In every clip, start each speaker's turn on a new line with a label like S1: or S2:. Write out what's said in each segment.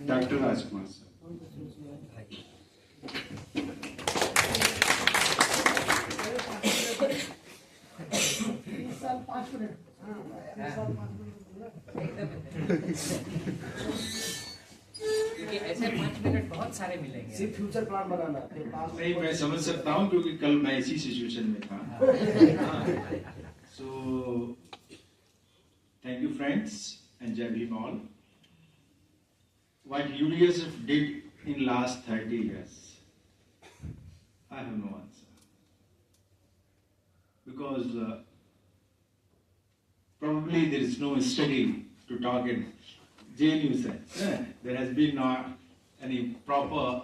S1: Dr. Rajkumar sir.
S2: क्योंकि ऐसे 5 minute बहुत सारे मिलेंगे।
S3: सिर्फ फ्यूचर प्लान बनाना
S1: नहीं, मैं समझ सकता हूँ क्योंकि कल मैं इसी सिचुएशन में था। So, thank you friends and Jai Bhim all. What UDSF did in last 30 years, I have no answer. Because probably there is no study to talk in JNU sense. There has been not any proper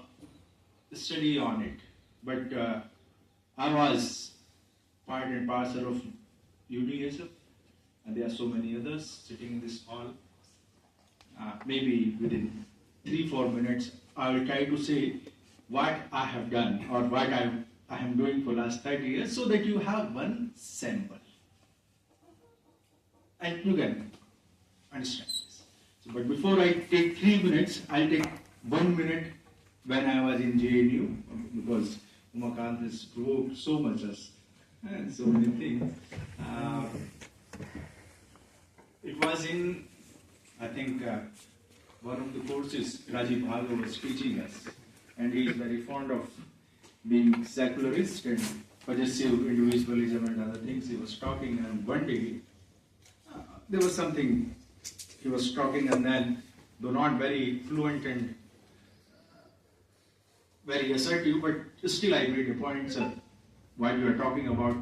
S1: study on it. But I was part and parcel of UDSF, and there are so many others sitting in this hall. Maybe within 3-4 minutes, I will try to say what I have done or what I am doing for last 30 years so that you have one sample. And you can understand this. So, but before I take 3 minutes, I'll take 1 minute when I was in JNU, because Umakant has provoked so much us and so many things. It was in, I think, one of the courses Rajiv Bhargava was teaching us, and he is very fond of being secularist and possessive individualism and other things. He was talking, and one day there was something he was talking, and then, though not very fluent and very assertive, but still I made a point, sir, while you are talking about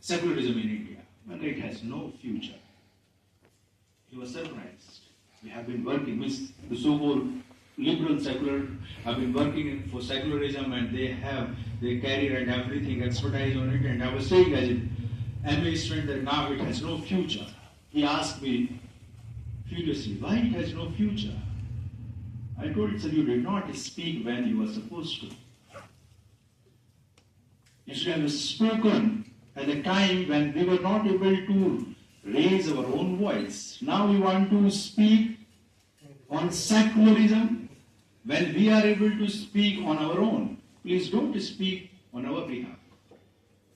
S1: secularism in India, and it has no future. He was surprised. We have been working with the so-called liberal secular, have been working for secularism, and they have their career and everything, expertise on it, and I was saying as an MA student that now it has no future. He asked me furiously, why it has no future? I told him, sir, you did not speak when you were supposed to. You should have spoken at a time when we were not able to raise our own voice. Now we want to speak on secularism when we are able to speak on our own. Please don't speak on our behalf.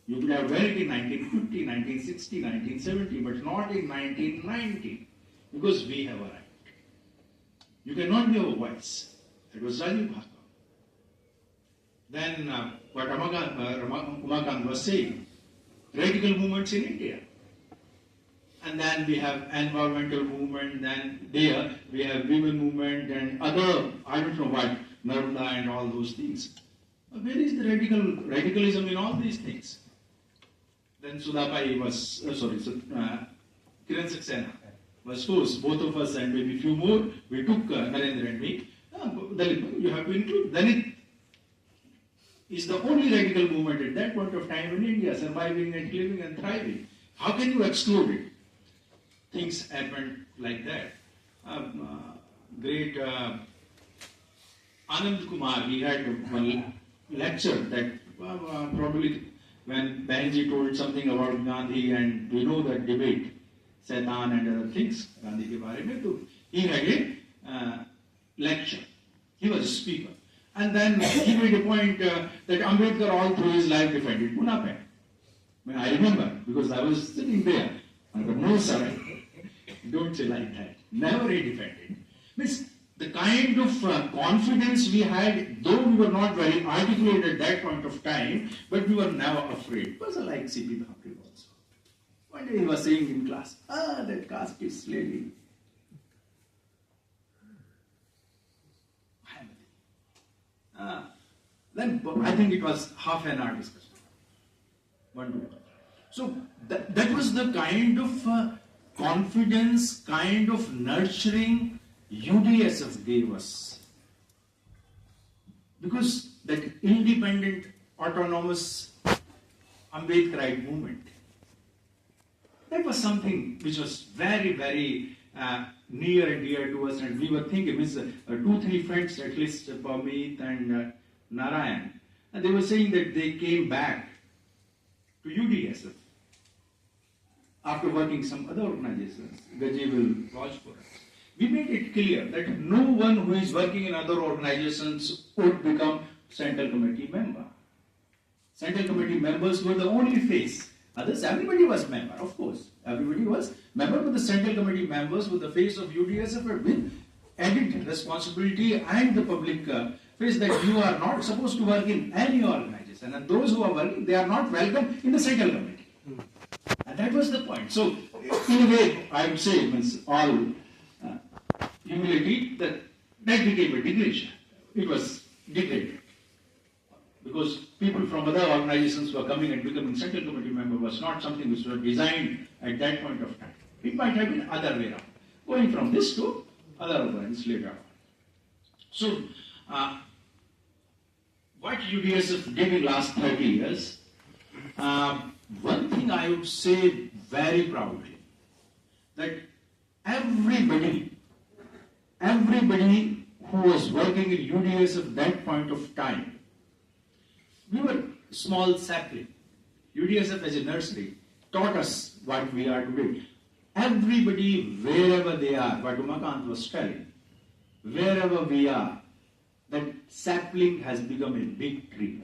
S1: You could have read it in 1950, 1960, 1970, but not in 1990, because we have a right. You cannot be our voice. It was Rajiv Bhargava. Then what Umakant was saying, radical movements in India. And then we have environmental movement, then there we have women movement and other, I don't know what, Narmada and all those things. Where is the radicalism in all these things? Then Sudhapai was, Kiran Saxena was forced, both of us and maybe few more, we took Narendra and me, Dalit, you have to include. Dalit is the only radical movement at that point of time in India, surviving and living and thriving. How can you exclude it? Things happened like that. Great Anand Kumar, he had one lecture that probably when Banerjee told something about Gandhi, and we know that debate, Saitan and other things, Gandhi ke baare mein, to he had a lecture. He was a speaker. And then he made a point that Ambedkar all through his life defended Pune. I remember, because I was sitting there. I said, no sir, don't say like that. Never he defended. Means the kind of confidence we had, though we were not very articulate at that point of time, but we were never afraid. It was like C.P. Bhakri also. One day he was saying in class, that caste is slavery. Then I think it was half an hour discussion. 1 2. So that was the kind of confidence, kind of nurturing UDSF gave us. Because that independent, autonomous Ambedkarite movement, that was something which was very, very near and dear to us, and we were thinking, with 2-3 friends, at least Pamit and Narayan, and they were saying that they came back to UDSF after working some other organizations. Gaji will vouch for us. we made it clear that no one who is working in other organizations would become Central Committee member. Central Committee members were the only face. Others, everybody was member, of course. Everybody was member, but the Central Committee members were the face of UDSF with added responsibility and the public face that you are not supposed to work in any organization. And those who are working, they are not welcome in the Central Committee. And that was the point. So, in a way, I would say, means all humility, that became a degradation. It was degraded. Because people from other organizations were coming and becoming Central Committee member was not something which was designed at that point of time. It might have been other way around, going from this to other organizations later on. So, what UDSF did in last 30 years, one thing I would say very proudly, that everybody who was working in UDSF at that point of time, we were small sapling. UDSF as a nursery taught us what we are today. Everybody, wherever they are, what Umakant was telling, wherever we are, that sapling has become a big tree.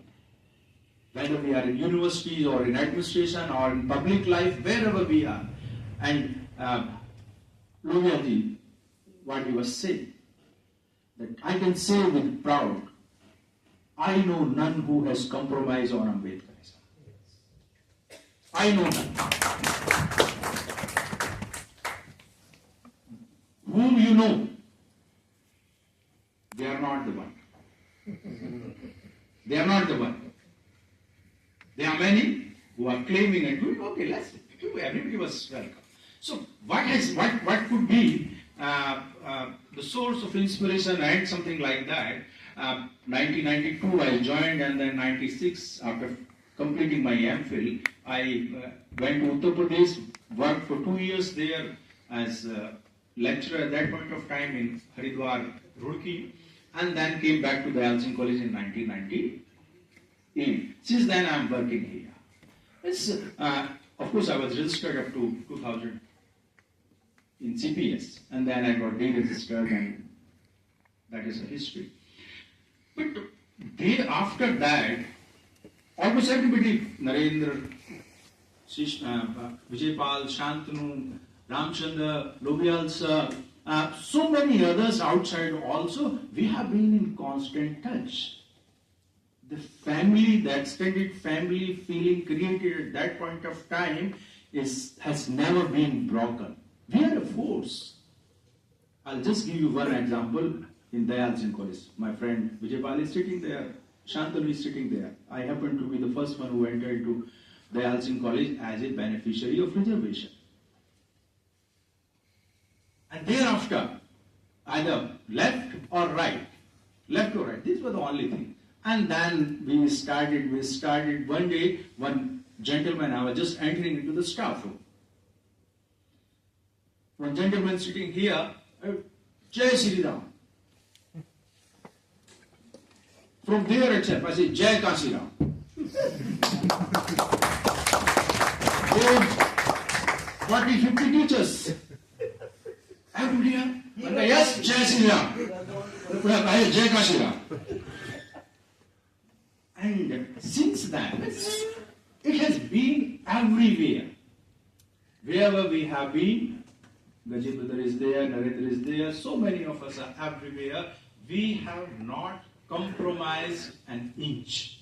S1: Whether we are in universities or in administration or in public life, wherever we are. And Lohiaji, what he was saying, that I can say with proud, I know none who has compromised on Ambedkarism. I know none. Whom you know, they are not the one. They are not the one. There are many who are claiming and doing, okay, let's do, everybody was welcome. So what could be the source of inspiration and something like that? 1992 I joined, and then 96 after completing my MPhil, I went to Uttar Pradesh, worked for 2 years there as a lecturer at that point of time in Haridwar, Roorkee, and then came back to Dayal Singh College in 1998. Since then I am working here. It's, of course I was registered up to 2000 in CPS, and then I got deregistered, and that is a history. But after that, almost everybody, Narendra, Vijaypal, Shantanu, Ramchandra, Lohial sir, so many others outside also, we have been in constant touch. The family, the extended family feeling created at that point of time has never been broken. We are a force. I'll just give you one example. In Dayal Singh College, my friend Vijaypal is sitting there, Shantanu is sitting there. I happen to be the first one who entered to Dayal Singh College as a beneficiary of reservation. And thereafter, either left or right, these were the only thing. And then we started one day, one gentleman, I was just entering into the staff room. One gentleman sitting here, Jai Shri Ram. From there itself, I say, Jai Kansi Ram. Those 40, 50 teachers. Everybody, yes, Jai Shri Ram. Jai Kansi Ram. And since then, it has been everywhere. Wherever we have been, Gajit brother is there, Narendra is there, so many of us are everywhere. We have not compromised an inch.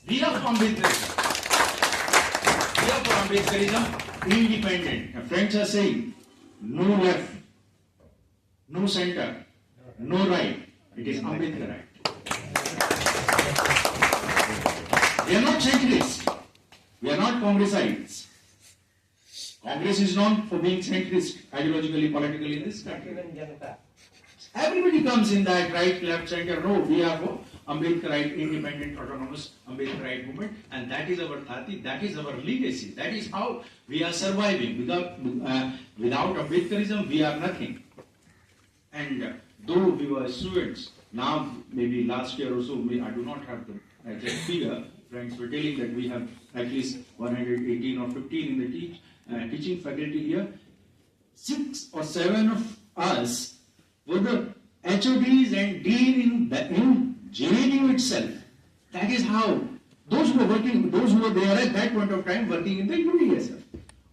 S1: We are for Ambedkarism. We are for Ambedkarism, independent. The French are saying, no left, no center, no right. It is Ambedkarite. We are not centrists. We are not Congressites. Congress is known for being centrist, ideologically, politically in this country. Everybody comes in that right, left, center. No, we are for Ambedkarite, independent, autonomous Ambedkarite movement, and that is our dhati, that is our legacy. That is how we are surviving. Without Ambedkarism, we are nothing. And though we were students, now maybe last year or so, I do not have the exact figure. Friends were telling that we have at least 118 or 15 in the teaching faculty here.
S3: 6 or 7 of us were the HODs and dean in JNU itself. That is how those who were there at that point of time working in the UDSF.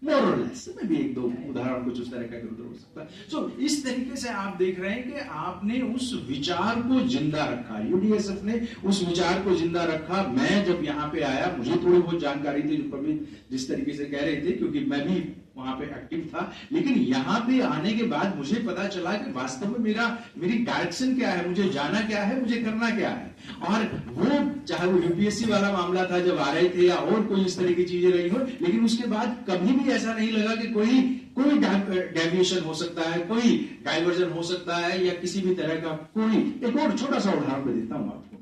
S3: More or less, मैं भी एक दो उदाहरण कुछ उस तरह का इधर हो सकता है. So इस तरीके से आप देख रहे हैं कि आपने उस विचार को जिंदा रखा, यूडीएसएफ ने उस विचार को जिंदा रखा. मैं जब यहाँ पे आया, मुझे थोड़ी बहुत जानकारी थी, जो कभी जिस तरीके से कह रहे थे, क्योंकि मैं भी वहां पे एक्टिव था, लेकिन यहाँ पे आने के बाद मुझे पता चला कि वास्तव में मेरी डायरेक्शन क्या है, मुझे जाना क्या है, मुझे करना क्या है. और वो चाहे वो यूपीएससी वाला मामला था जब आ रहे थे, या और कोई इस तरह की चीजें रही हो, लेकिन उसके बाद कभी भी ऐसा नहीं लगा कि कोई डेविएशन हो सकता है, कोई डाइवर्जन हो सकता है, या किसी भी तरह का कोई. एक और छोटा सा उदाहरण मैं देता हूं आपको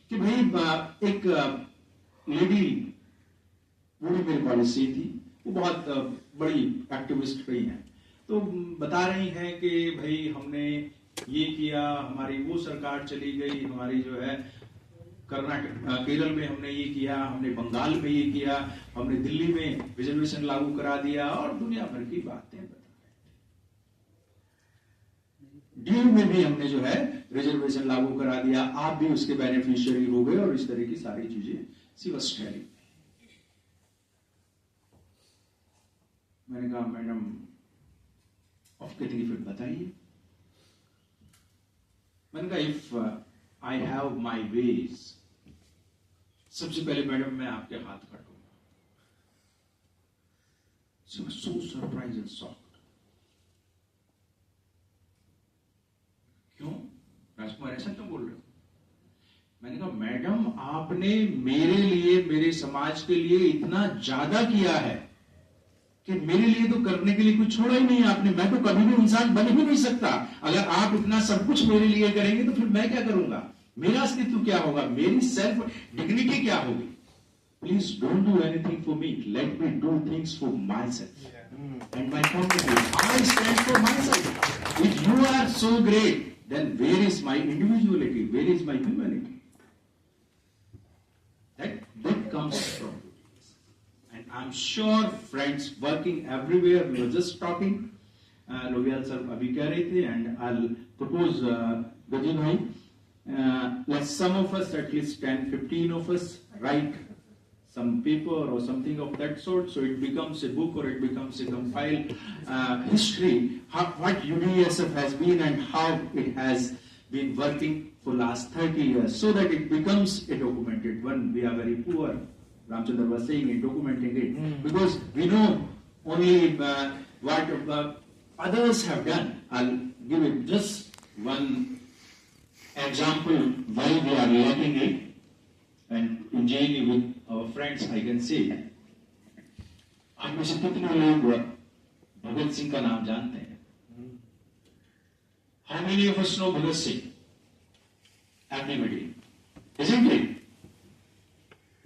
S3: कि भाई एक लेडी, वो भी मेरे कॉलेज से थी, वो बहुत बड़ी एक्टिविस्ट रही हैं, तो बता रही हैं कि भाई हमने ये किया, हमारी वो सरकार चली गई, हमारी जो है कर्नाटक केरल में हमने ये किया, हमने बंगाल में ये किया, हमने दिल्ली में रिजर्वेशन लागू करा दिया, और दुनिया भर की बातें बता रहे. डीयू में भी हमने जो है रिजर्वेशन लागू करा दिया, आप भी उसके बेनिफिशियरी हो गए, और इस तरह की सारी चीजें सी वाज टेलिंग. मैंने कहा मैडम आप कहती फिर बताइए. मैंने कहा if I have my ways, सबसे पहले मैडम मैं आपके हाथ काटूंगा. So surprise and shocked. क्यों राजकुमार ऐसा क्यों बोल रहे हो? मैंने कहा मैडम आपने मेरे लिए, मेरे समाज के लिए इतना ज्यादा किया है कि मेरे लिए तो करने के लिए कुछ छोड़ा ही नहीं आपने. मैं तो कभी भी इंसान बन ही नहीं सकता. अगर आप इतना सब कुछ मेरे लिए करेंगे तो फिर मैं क्या करूंगा? मेरा अस्तित्व क्या होगा? मेरी सेल्फ डिग्निटी क्या होगी? Please don't do anything for me, let me do things for myself and my community. I stand for myself. If you are so great, then where is my individuality, where is my humanity? That comes from. And I'm sure friends working everywhere, we were just talking, Lovial sir abhi keh rahe the, and I'll propose Gaji bhai, let's some of us, at least 10-15 of us, write some paper or something of that sort, so it becomes a book or it becomes a compiled history, what UDSF has been and how it has been working for last 30 years, so that it becomes a documented one. We are very poor, Ramchandra was saying, in documenting it, because we know only what others have done. I'll give it just one example why we are lacking it, and in JNU with our friends I can say, आप में से कितने लोग भगत सिंह का नाम जानते हैं? How many of us know Bhagat Singh? Everybody, isn't it?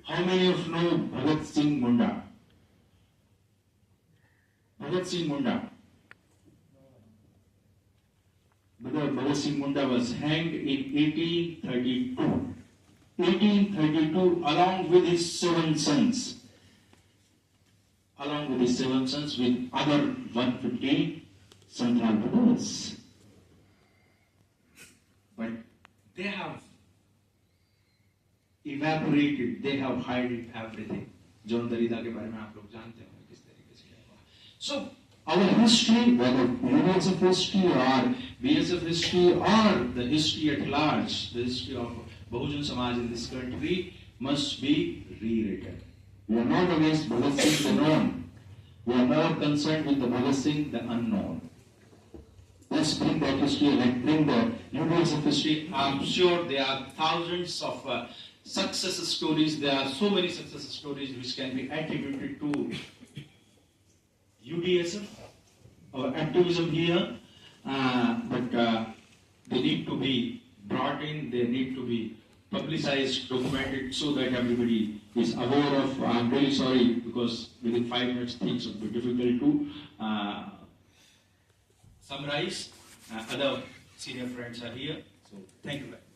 S3: How many of you know Bhagat Singh Munda? Bhagat Singh Munda. Bhagat Singh Munda was hanged in 1832. 1832, along with his 7 sons. Along with his 7 sons, with other 115 Santhal brothers. But they have evaporated, they have hidden everything. John Darida के बारे में आप लोग जानते होंगे किस तरीके से क्या हुआ. So our history, whether UDSF history or BSF history or the history at large, the history of Bahujan Samaj in this country must be rewritten. We are not against Bhagat Singh the known. We are more concerned with the Bhagat Singh the unknown. Let's bring that history, let's bring the UDSF history. I'm sure there are thousands of success stories. There are so many success stories which can be attributed to UDSF or activism here, but they need to be brought in, they need to be publicized, documented, so that everybody is aware of. I'm really sorry, because within 5 minutes things would be difficult to summarize. Other senior friends are here, so thank you very much.